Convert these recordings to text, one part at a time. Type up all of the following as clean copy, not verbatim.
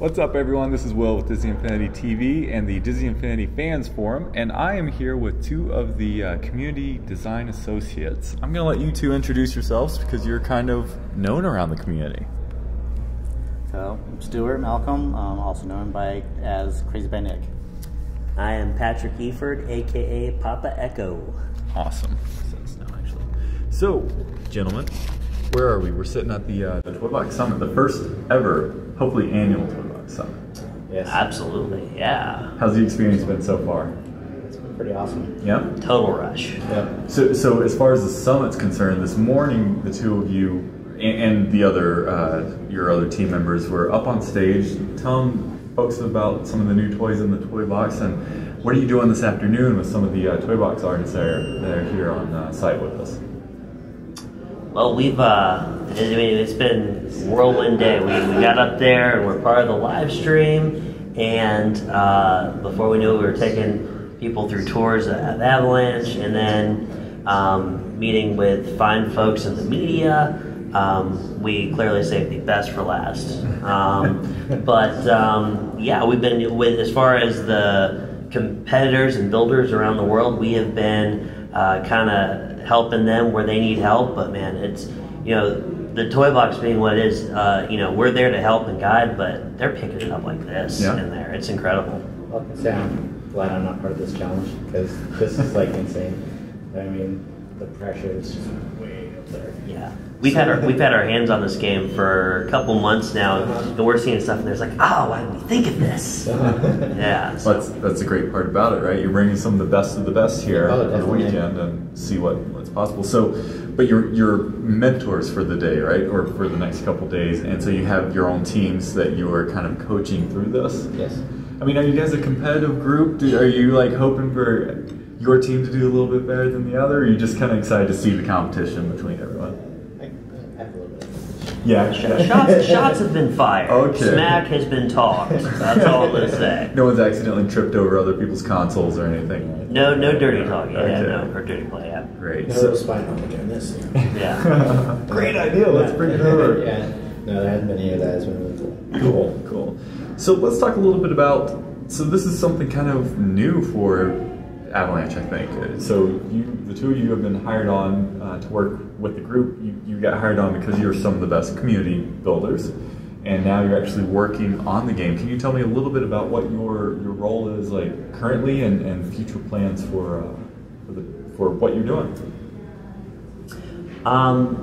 What's up, everyone? This is Will with Disney Infinity TV and the Disney Infinity Fans Forum, and I am here with two of the Community Design Associates. I'm going to let you two introduce yourselves because you're kind of known around the community. So, I'm Stewart Malcolm, also known as CrazyByNick. I am Patrick Eford, aka PapaEcho. Awesome. So, gentlemen, where are we? We're sitting at the Toy Box Summit, the first ever, hopefully annual Toy Box Summit. Yes. Absolutely, yeah. How's the experience been so far? It's been pretty awesome. Yeah? Total rush. Yeah. So as far as the summit's concerned, this morning the two of you and the other, your other team members were up on stage telling folks about some of the new toys in the Toy Box. And what are you doing this afternoon with some of the Toy Box artists that are here on site with us? Well, it's been a whirlwind day. We got up there and we're part of the live stream, and before we knew it, we were taking people through tours of Avalanche, and then meeting with fine folks in the media. We clearly saved the best for last. Yeah, we've been as far as the competitors and builders around the world, we have been kind of helping them where they need help. But man, it's, the Toy Box being what it is, we're there to help and guide, but they're picking it up like this in there. It's incredible. Well, I can say I'm glad I'm not part of this challenge, because this is like insane. I mean, the pressure is just way up there. Yeah. We've had our hands on this game for a couple months now, and we're seeing stuff, and there's like, oh, why didn't we think of this? Yeah. So. That's the great part about it, right? You're bringing some of the best here on the weekend and see what's possible. So, but you're mentors for the day, right, or for the next couple days, and so you have your own teams that you are kind of coaching through this. Yes. I mean, are you guys a competitive group? Are you like hoping for your team to do a little bit better than the other, or are you just kind of excited to see the competition between everyone? Yeah. Shots have been fired. Okay. Smack has been talked. That's all I'm going to say. No one's accidentally tripped over other people's consoles or anything. No dirty talk. Yeah, no, or dirty play. Yeah. Great. No spine on doing this. Yeah. Great idea. Let's bring it over. Yeah. No, there hasn't been any of that. It's been really cool. Cool. So let's talk a little bit about. So this is something kind of new for Avalanche, I think. So the two of you have been hired on to work with the group. You got hired on because you're some of the best community builders, and now you're actually working on the game. Can you tell me a little bit about what your role is like currently and future plans for what you're doing? Our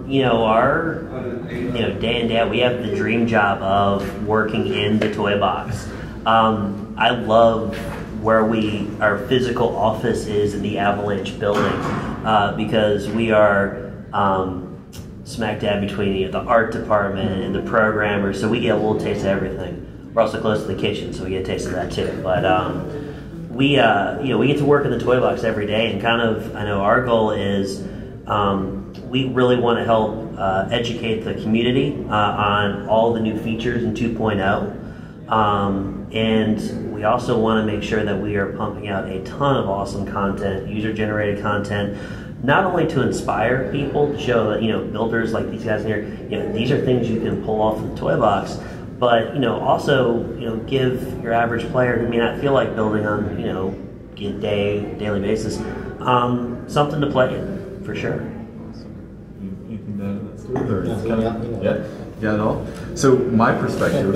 day in day out, we have the dream job of working in the Toy Box. I love where our physical office is in the Avalanche building, because we are smack dab between the art department and the programmers, so we get a little taste of everything. We're also close to the kitchen, so we get a taste of that too. But we get to work in the Toy Box every day, and kind of, I know our goal is we really want to help educate the community on all the new features in 2.0. And we also want to make sure that we are pumping out a ton of awesome content, user-generated content, not only to inspire people, to show that, builders like these guys in here, these are things you can pull off of the Toy Box, but, also, give your average player who may not feel like building on, daily basis, something to play in, for sure. Anything to add to that, Stewart? Yeah, at all. So my perspective,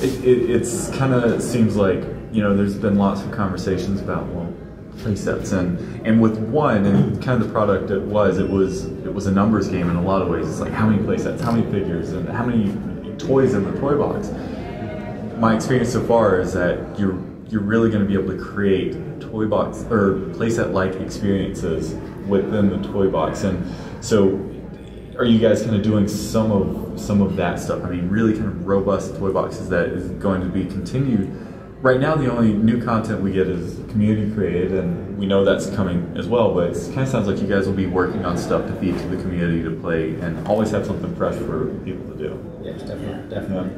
it's kind of seems like there's been lots of conversations about play sets and with one and kind of the product it was a numbers game in a lot of ways. It's like how many play sets, how many figures, and how many toys in the Toy Box. My experience so far is that you're really going to be able to create Toy Box or playset like experiences within the Toy Box, and so. Are you guys kind of doing some of that stuff? I mean, really kind of robust Toy Boxes that is going to be continued. Right now, the only new content we get is community created, and we know that's coming as well. But it kind of sounds like you guys will be working on stuff to feed to the community to play, and always have something fresh for people to do. Yes, definitely.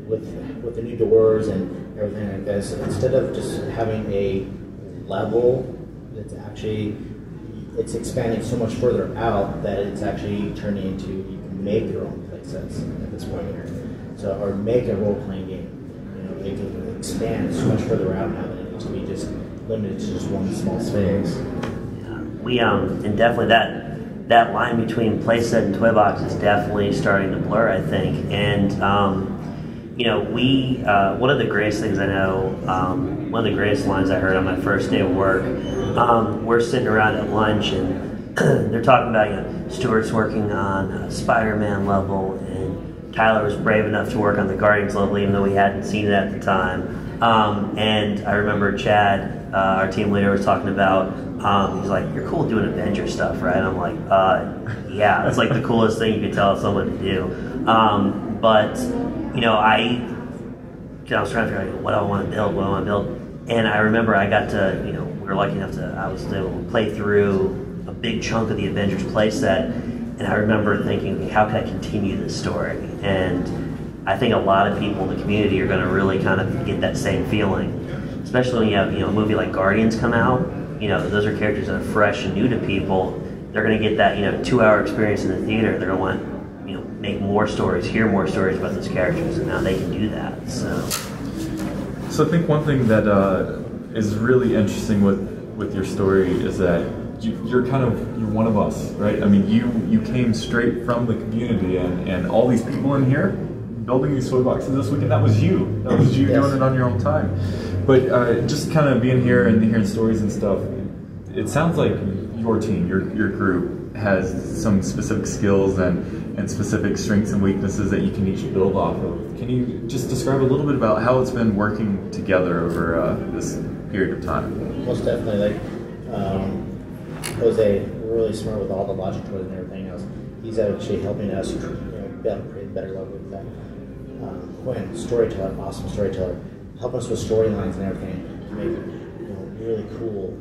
With the new doors and everything like this, instead of just having a level that's actually. It's expanding so much further out that it's actually turning into you can make your own play sets at this point here. So, or make a role-playing game. You know, it can expand so much further out now than it used to be just limited to just one small space. Yeah. We and definitely that line between playset and toy box is definitely starting to blur, I think. And you know, we one of the greatest things I know, one of the greatest lines I heard on my first day of work. We're sitting around at lunch and they're talking about, you know, Stewart's working on a Spider-Man level, and Tyler was brave enough to work on the Guardians level, even though we hadn't seen it at the time. And I remember Chad, our team leader, was talking about, he's like, "You're cool doing Avenger stuff, right?" I'm like, yeah, it's like the coolest thing you could tell someone to do. But, you know, I was trying to figure out what I want to build, and I remember I got to, you know, we were lucky enough to, I was able to play through a big chunk of the Avengers playset, and I remember thinking, okay, how can I continue this story? And I think a lot of people in the community are going to really kind of get that same feeling, especially when you have, you know, a movie like Guardians come out. You know, those are characters that are fresh and new to people. They're going to get that, you know, 2-hour experience in the theater. They're going to want, you know, make more stories, hear more stories about those characters, and now they can do that. So I think one thing that is really interesting with your story is that you're one of us, right? I mean, you came straight from the community, and all these people in here building these toy boxes this weekend, that was you. That was you doing it on your own time. But just kind of being here and hearing stories and stuff, it sounds like your team, your group, has some specific skills and specific strengths and weaknesses that you can each build off of. Can you just describe a little bit about how it's been working together over this period of time? Most definitely. Like Jose, really smart with all the logic toys and everything else. He's actually helping us, you know, be able to create a better level with that. Quinn, storyteller, awesome storyteller, helping us with storylines and everything to make, you know, really cool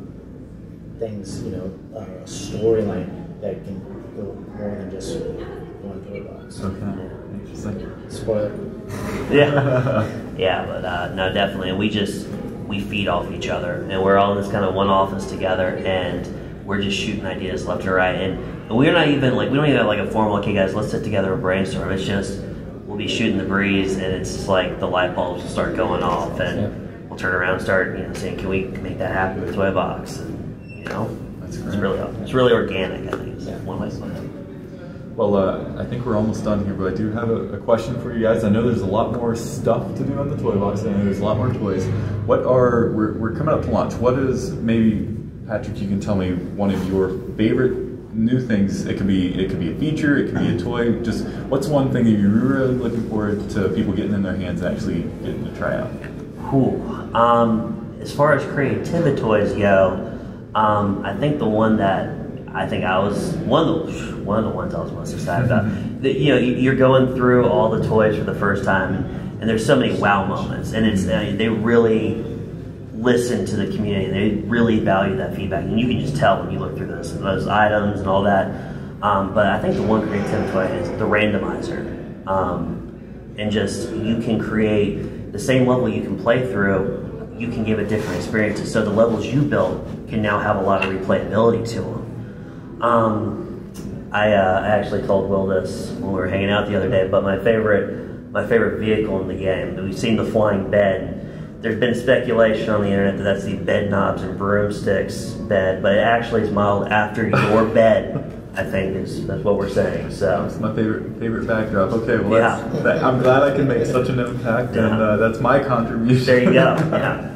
things. You know, a storyline that can go more than just one toy box. Okay, interesting. Spoiler. Yeah, but no, definitely. And we feed off each other, and we're all in this kind of one office together, and we're just shooting ideas left and right. And we're not even like, we don't even have like a formal, okay guys, let's sit together and brainstorm. It's just, we'll be shooting the breeze, and it's just like the light bulbs will start going off, and we'll turn around and start, you know, saying, can we make that happen in the toy box? And, you know, That's it's great. it's really organic, I think, is one way to put it. Well, I think we're almost done here, but I do have a question for you guys. I know there's a lot more stuff to do on the toy box. I know there's a lot more toys. We're coming up to launch. What is, maybe, Patrick, you can tell me one of your favorite new things. It could be a feature, it could be a toy. Just what's one thing that you're really looking forward to people getting in their hands and actually getting to try out? Cool. As far as creativity toys go, I think the one that I think I was one of the ones I was most excited about. You know, you're going through all the toys for the first time, and there's so many wow moments, and it's they really listen to the community. They really value that feedback, and you can just tell when you look through those items and all that. But I think the one creative toy is the randomizer, and just you can create the same level you can play through. You can give it different experiences. So the levels you built can now have a lot of replayability to them. I actually told Will this when we were hanging out the other day, but my favorite vehicle in the game, we've seen the flying bed. There's been speculation on the internet that that's the bed knobs and broomsticks bed, but it actually is modeled after your bed. I think that's what we're saying. So it's my favorite backdrop. Okay, well, I'm glad I can make such an impact, and that's my contribution. There you go. Yeah.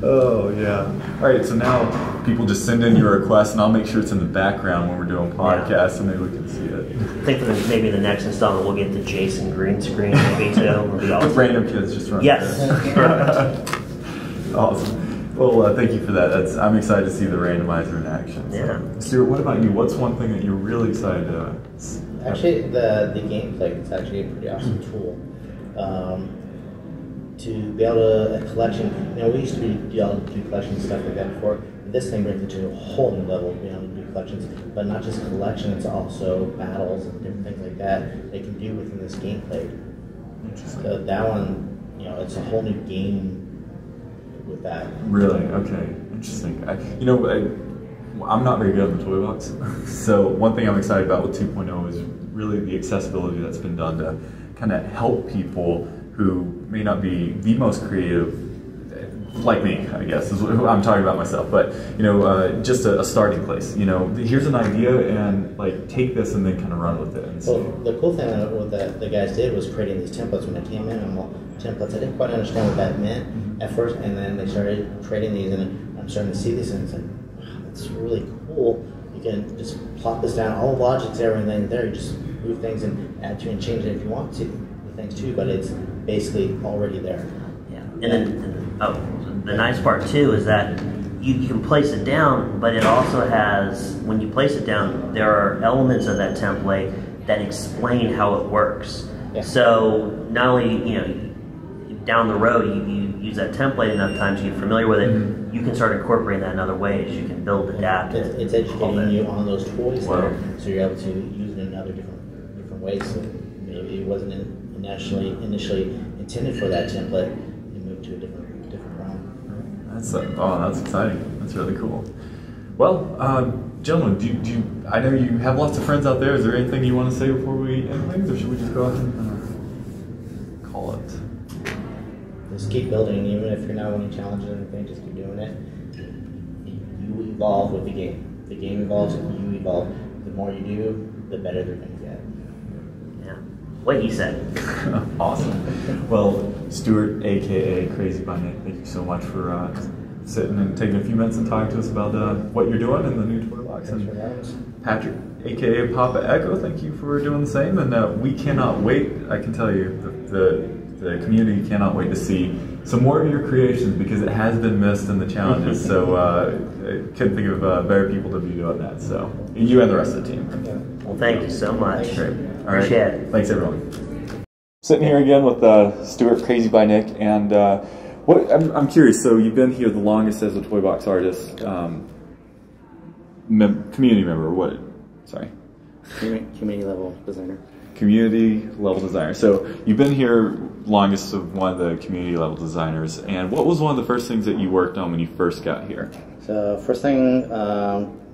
Oh yeah. All right. So now people just send in your request, and I'll make sure it's in the background when we're doing podcasts, so maybe we can see it. I think for maybe the next installment we'll get the Jason green screen maybe too. It'll be awesome. Random kids just running. Yes. Awesome. Well, thank you for that. I'm excited to see the randomizer in action. So. Yeah. Stuart, what about you? What's one thing that you're really excited to? Actually, the gameplay is actually a pretty awesome tool. To be able to, a collection, you know, we used to be able to do collections and stuff like that before. This thing brings it to a whole new level, being able to do collections, but not just collections, it's also battles and different things like that they can do within this gameplay. So that one, you know, it's a whole new game with that. Really? Okay. Interesting. I'm not very good on the toy box, so one thing I'm excited about with 2.0 is really the accessibility that's been done to kind of help people who may not be the most creative, like me, I guess, is what I'm talking about myself, but, you know, just a starting place. You know, here's an idea, and like take this and then kind of run with it. And well, the cool thing that the guys did was creating these templates when I came in. And templates, I didn't quite understand what that meant at first, and then they started creating these, and I'm starting to see these, and it's like, wow, that's really cool. You can just plop this down, all the logic's everything there. You just move things and add to and change it if you want to, the things too, but it's basically already there. Yeah, and then the nice part too is that you can place it down, but it also has, when you place it down, there are elements of that template that explain how it works. Yeah. So not only, you know, down the road you use that template enough times, you get familiar with it, you can start incorporating that in other ways. You can build, adapt it. It's educating you on those toys wow. there, so you're able to use it in other different ways. So maybe it wasn't initially intended for that template, and moved to a different realm. That's exciting. That's really cool. Well, gentlemen, do you, I know you have lots of friends out there. Is there anything you want to say before we end things, or should we just go ahead and call it? Just keep building, even if you're not winning challenges or anything, just keep doing it. You evolve with the game. The game evolves, you evolve. The more you do, the better they're going to get. Yeah. What he said. Awesome. Well, Stewart, aka CrazyByNick, thank you so much for sitting and taking a few minutes and talking to us about what you're doing in the new toy box. Thanks for having us. Patrick, aka PapaEcho, thank you for doing the same, and we cannot wait. I can tell you, the community cannot wait to see some more of your creations, because it has been missed in the challenges. So I couldn't think of better people to be doing that. So you and the rest of the team. Yeah. Well, thank you so much. Great. All right. Appreciate it. Thanks, everyone. Sitting here again with Stewart, CrazyByNick, and I'm curious. So you've been here the longest as a toy box artist, community member. What? Sorry. Community level designer. Community level designer. So you've been here longest of one of the community level designers. And what was one of the first things that you worked on when you first got here? So first thing,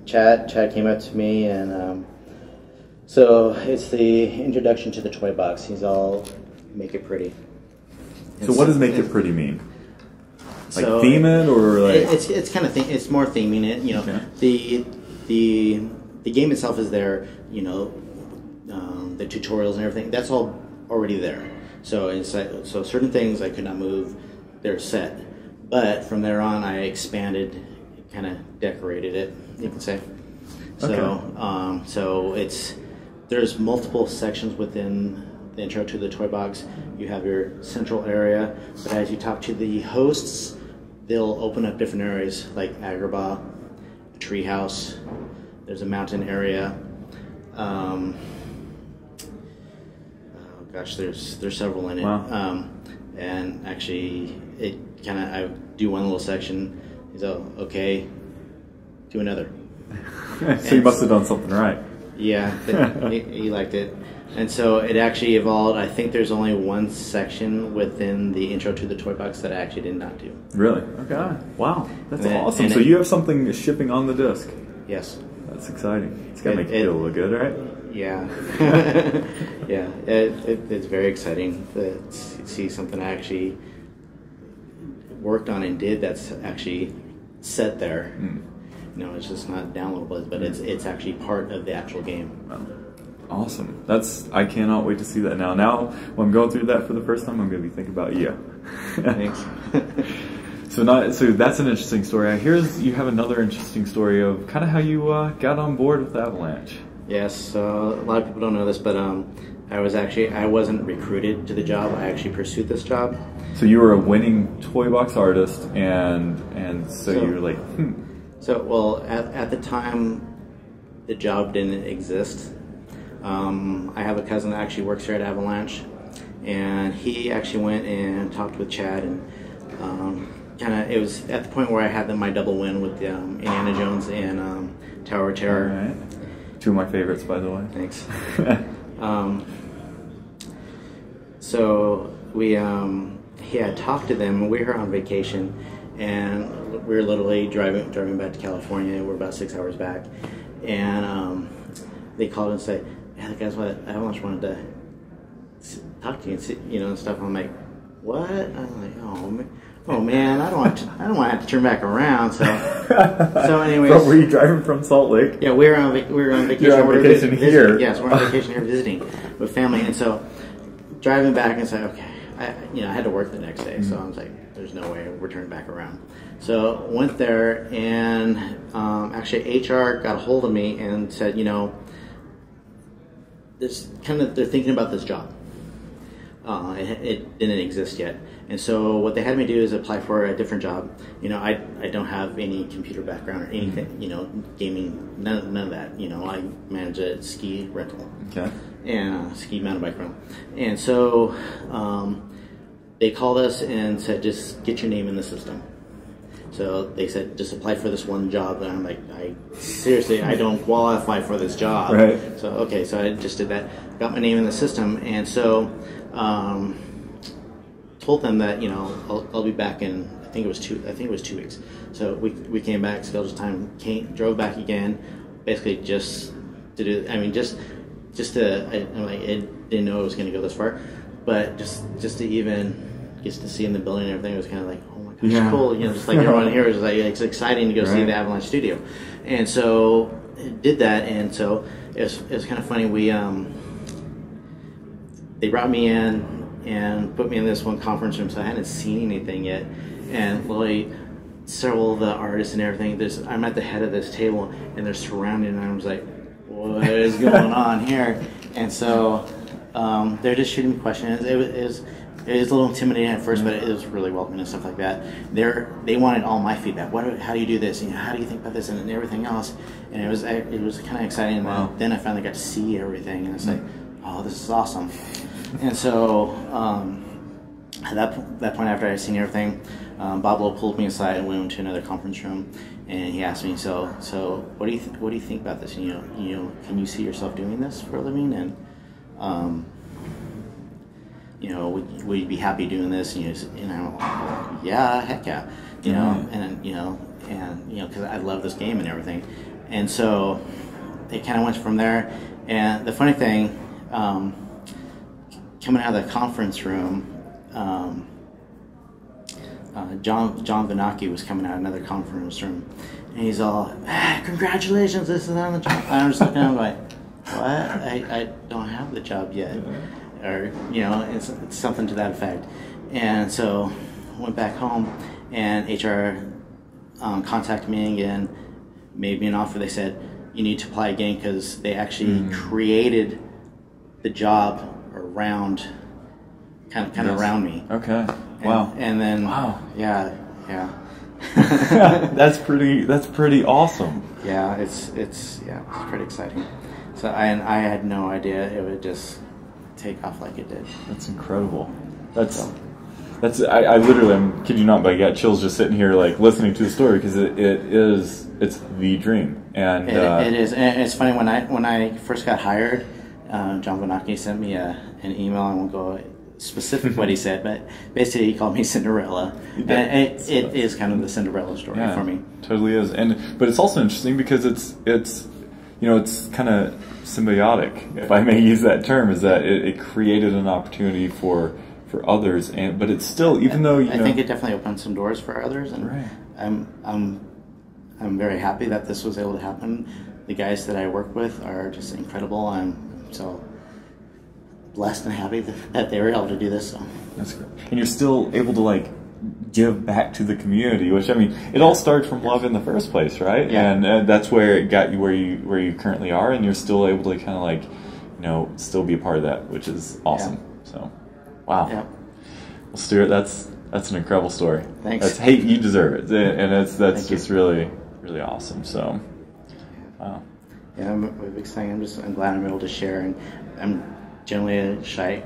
Chad came up to me, and so it's the introduction to the toy box. He's all, make it pretty. So what does make it pretty mean? Like so theme it, or like it's kind of it's more theming it. You know, okay. the game itself is there. You know, the tutorials and everything. That's all already there. So it's like, so certain things I could not move. They're set, but from there on I expanded, kind of decorated it. You can say. So okay. So there's multiple sections within the intro to the toy box. You have your central area, but as you talk to the hosts, they'll open up different areas like Agrabah, a treehouse. There's a mountain area. Oh gosh, there's several in it. Wow. And actually, it kind of, I do one little section. He's okay, do another. So you must have done something right. Yeah, he liked it. And so it actually evolved. I think there's only one section within the intro to the toy box that I actually did not do. Really? Okay. Wow. That's And awesome. So you have something shipping on the disc. Yes. That's exciting. It's going to make you feel good, right? Yeah. Yeah. It's very exciting to see something I actually worked on and did that's actually set there. Mm. You know, it's just not downloadable, but it's actually part of the actual game. Wow. Awesome. I cannot wait to see that now. Now, when I'm going through that for the first time, I'm going to be thinking about you. Thanks. So that's an interesting story. I hear you have another interesting story of kind of how you got on board with Avalanche. Yes. So a lot of people don't know this, but I wasn't recruited to the job. I actually pursued this job. So you were a winning toy box artist, and so you were like, So, well, at the time, the job didn't exist. I have a cousin that actually works here at Avalanche, and he actually went and talked with Chad, and it was at the point where I had my double win with Indiana Jones and Tower of Terror. all right. Two of my favorites, by the way. Thanks. So he had talked to them, and we were on vacation, and we were literally driving back to California. We're about 6 hours back, and they called and said, "Yeah, the guys at Avalanche wanted to talk to you and sit, and stuff. I'm like, what? I'm like, oh man, I don't want to have to turn back around. So anyways, were you driving from Salt Lake? Yeah, we were on vacation. You're on vacation here. Yes, we're on vacation here visiting with family, and so driving back and said, okay, I had to work the next day, so I was like, there's no way we're turning back around. So went there, and actually HR got a hold of me and said, they're thinking about this job. It didn't exist yet. And so what they had me do is apply for a different job. I don't have any computer background or anything, gaming, none of that. I manage a ski rental. Okay. And ski mountain bike rental. And so they called us and said, just get your name in the system. So they said, just apply for this one job. And I'm like, seriously, I don't qualify for this job. Right. So, okay, so I just did that. Got my name in the system. And so told them that, I'll be back in, I think it was 2 weeks. So we came back, scheduled time, drove back again, basically just to do, I didn't know it was going to go this far, but just to even get to see in the building and everything, it was kind of like, oh my gosh, yeah. cool, just like everyone here was like, it's exciting to go see the Avalanche studio. And so did that, and so it was kind of funny. They brought me in and put me in this one conference room, so I hadn't seen anything yet. And literally, several of the artists and everything, I'm at the head of this table, and they're surrounding, and I was like, what is going on here? And so they're just shooting me questions. It was a little intimidating at first, but it was really welcoming and stuff like that. They wanted all my feedback. How do you do this? How do you think about this and everything else? And it was kind of exciting. Wow. And then I finally got to see everything, and it's like, oh, this is awesome. And so at that point, after I had seen everything, Bob Lowe pulled me aside and went into another conference room, and he asked me, so what do you think about this? Can you see yourself doing this for a living? And would you be happy doing this? And yeah, heck yeah, and because I love this game and everything. And so it kind of went from there. And the funny thing, coming out of the conference room, John Vanaki was coming out of another conference room, and he's all, congratulations, this is on the job. And I'm just looking at him like, what? I don't have the job yet. Or, it's something to that effect. And so went back home, and HR contacted me again, made me an offer. They said, you need to apply again, because they actually created the job around, kind of around me. Okay. Wow. And then, wow. Yeah. That's pretty awesome. Yeah, it's pretty exciting. So I had no idea it would just take off like it did. That's incredible. I literally, I'm kidding you not, but I got chills just sitting here like listening to the story, because it's the dream. And it is. And it's funny, when I first got hired, John Vanaki sent me an email. I won't go specific what he said, but basically he called me Cinderella. And it is kind of the Cinderella story for me. Totally is. But it's also interesting because it's kind of symbiotic, if I may use that term, is that it created an opportunity for others, but it's still, even though I think it definitely opened some doors for others, and right. I'm very happy that this was able to happen. The guys that I work with are just incredible. I'm so blessed and happy that they were able to do this. So. That's great. And you're still able to give back to the community, which, I mean, it all starts from love in the first place, right? Yeah. And that's where it got you where you currently are, and you're still able to kind of still be a part of that, which is awesome. Yeah. So, wow. Yeah. Well, Stewart, that's an incredible story. Thanks. You deserve it, and that's just really, really awesome. So, wow. Yeah, I'm glad I'm able to share, and I'm generally a shy,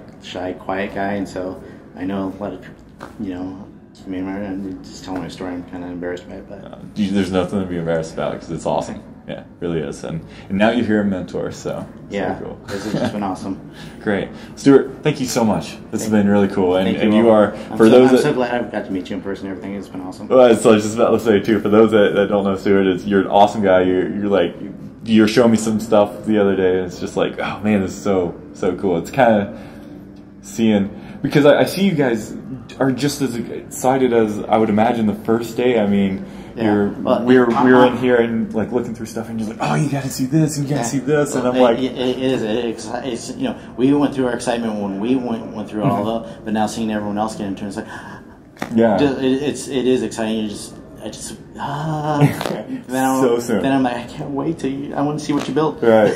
quiet guy, and so I know a lot of people, and just telling my story, I'm kind of embarrassed by it, but there's nothing to be embarrassed about, because it's awesome. Yeah, it really is. And now you're here a mentor, so yeah, cool. This has just been awesome. Great. Stewart, thank you so much. This has been really cool. And you are, I'm so glad I've got to meet you in person and everything. It's been awesome. Well, so I was just about to say, too, for those that don't know Stewart, you're an awesome guy. You're showing me some stuff the other day, and it's just like, oh man, this is so cool. It's kind of seeing, because I see you guys are just as excited as I would imagine the first day. I mean, Yeah. we were in here and like looking through stuff, and you're like, oh, you got to see this, and you got to see this, and I'm like, it's you know, we went through our excitement when we went through all of it, but now seeing everyone else get into it, it's like, yeah, it is exciting. Then so soon. Then I'm like, I can't wait I want to see what you built. Right.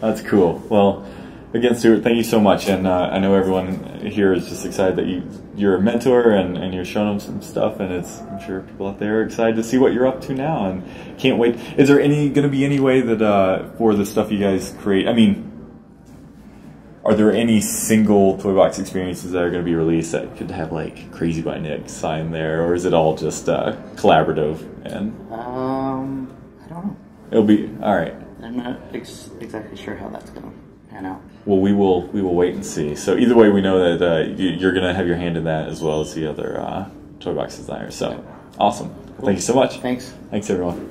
That's cool. Well, again, Stewart, thank you so much, and I know everyone here is just excited that you're a mentor and you're showing them some stuff, and I'm sure people out there are excited to see what you're up to now, and can't wait. Is there going to be any way that for the stuff you guys create? I mean, are there any single Toy Box experiences that are going to be released that could have like CrazyByNick sign there, or is it all just collaborative? And I don't know. It'll be all right. I'm not exactly sure how that's going to pan out. Well, we will wait and see. So either way, we know that you're going to have your hand in that as well as the other Toy Box designers. So awesome. Well, thank you so much. Thanks, everyone.